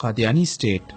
Qadiani state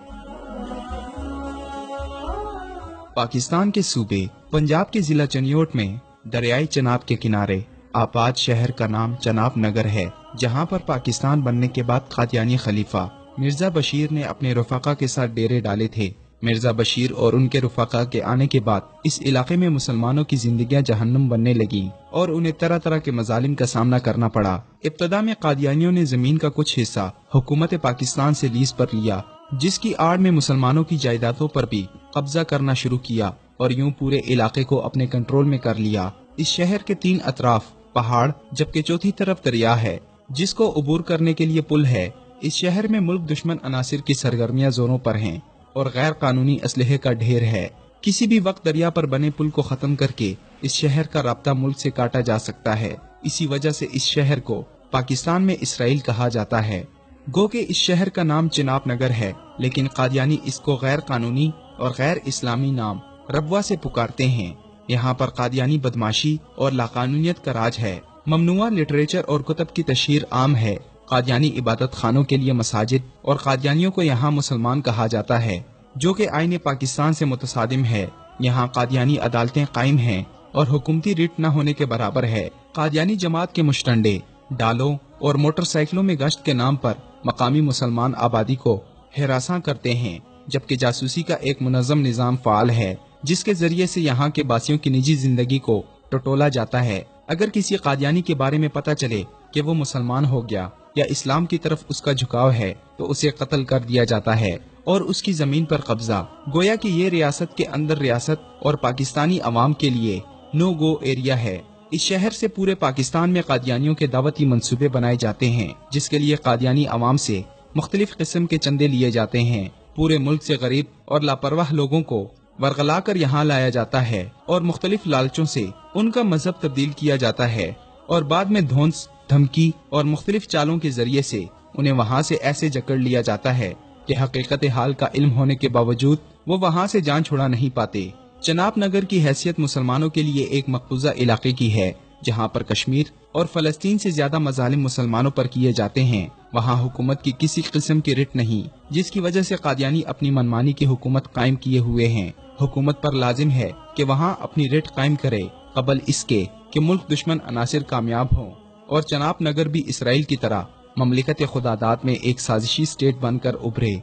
Pakistan کے صوبے پنجاب کے ضلع چنیوٹ میں دریائے چناب کے کنارے آباد شہر کا نام چناب نگر ہے، جہاں پر پاکستان بننے کے بعد قادیانی خلیفہ مرزا بشیر نے اپنے رفقا کے ساتھ ڈیرے ڈالے تھے۔ مرزا بشیر اور ان کے رفقا کے آنے کے بعد اس علاقے میں مسلمانوں کی زندگیاں جہنم بننے لگیں اور انہیں طرح طرح کے مظالم کا سامنا کرنا پڑا۔ ابتدا میں قادیانیوں نے زمین کا کچھ حصہ حکومت پاکستان سے لیز پر لیا، جس کی آڑ میں مسلمانوں کی جائیدادوں پر بھی قبضہ کرنا شروع کیا اور یوں پورے علاقے کو اپنے کنٹرول میں کر لیا۔ اس شہر کے 3 اطراف پہاڑ جبکہ چوتھی طرف دریا ہے، جس کو عبور کرنے کے لیے پل ہے۔ اس شہر میں ملک دشمن عناصر کی سرگرمیاں زوروں پر ہیں اور غیر قانونی اسلحے کا ڈھیر ہے۔ کسی بھی وقت دریا پر بنے پل کو ختم کر کے اس شہر کا رابطہ ملک سے کاٹا جا سکتا ہے۔ اسی وجہ سے اس شہر کو پاکستان میں اسرائیل کہا جاتا ہے۔ گو کہ اس شہر کا نام چناب نگر ہے، لیکن قادیانی اس کو غیر قانونی اور غیر اسلامی نام ربوہ سے پکارتے ہیں۔ یہاں پر قادیانی بدماشی اور لاقانونیت کا راج ہے۔ ممنوعہ لٹریچر اور کتب کی تشہیر عام ہے۔ قادیانی عبادت خانوں کے لیے مساجد اور قادیانیوں کو یہاں مسلمان کہا جاتا ہے، جو کہ آئین پاکستان سے متصادم ہے۔ یہاں قادیانی عدالتیں قائم ہیں اور حکومتی ریٹ نہ ہونے کے برابر ہے۔ قادیانی جماعت کے مشٹنڈے ڈالوں اور موٹر سائیکلوں میں گشت کے نام پر مقامی مسلمان آبادی کو ہراساں کرتے ہیں، جبکہ جاسوسی کا ایک منظم نظام فعال ہے، جس کے ذریعے سے یہاں کے باسیوں کی نجی زندگی کو ٹٹولا جاتا ہے۔ اگر کسی قادیانی کے بارے میں پتہ چلے کہ وہ مسلمان ہو گیا یا اسلام کی طرف اس کا جھکاؤ ہے تو اسے قتل کر دیا جاتا ہے اور اس کی زمین پر قبضہ، گویا کہ یہ ریاست کے اندر ریاست اور پاکستانی عوام کے لیے نو گو ایریا ہے۔ اس شہر سے پورے پاکستان میں قادیانیوں کے دعوتی منصوبے بنائے جاتے ہیں، جس کے لیے قادیانی عوام سے مختلف قسم کے چندے لیے جاتے ہیں۔ پورے ملک سے غریب اور لاپرواہ لوگوں کو ورغلا کر یہاں لایا جاتا ہے اور مختلف لالچوں سے ان کا مذہب تبدیل کیا جاتا ہے اور بعد میں دھونس، دھمکی اور مختلف چالوں کے ذریعے سے انہیں وہاں سے ایسے جکڑ لیا جاتا ہے کہ حقیقت حال کا علم ہونے کے باوجود وہ وہاں سے جان چھڑا نہیں پاتے۔ چناب نگر کی حیثیت مسلمانوں کے لیے ایک مقبوضہ علاقے کی ہے، جہاں پر کشمیر اور فلسطین سے زیادہ مظالم مسلمانوں پر کیے جاتے ہیں۔ وہاں حکومت کی کسی قسم کی رٹ نہیں، جس کی وجہ سے قادیانی اپنی منمانی کی حکومت قائم کیے ہوئے ہیں۔ حکومت پر لازم ہے کہ وہاں اپنی رٹ قائم کرے قبل اس کے کہ ملک دشمن عناصر کامیاب ہوں اور چناب نگر بھی اسرائیل کی طرح مملکت خداداد میں ایک سازشی اسٹیٹ بن کر ابھرے۔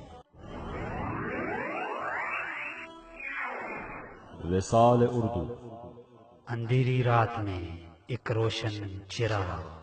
وصال اردو، اندھیری رات میں ایک روشن چراغ۔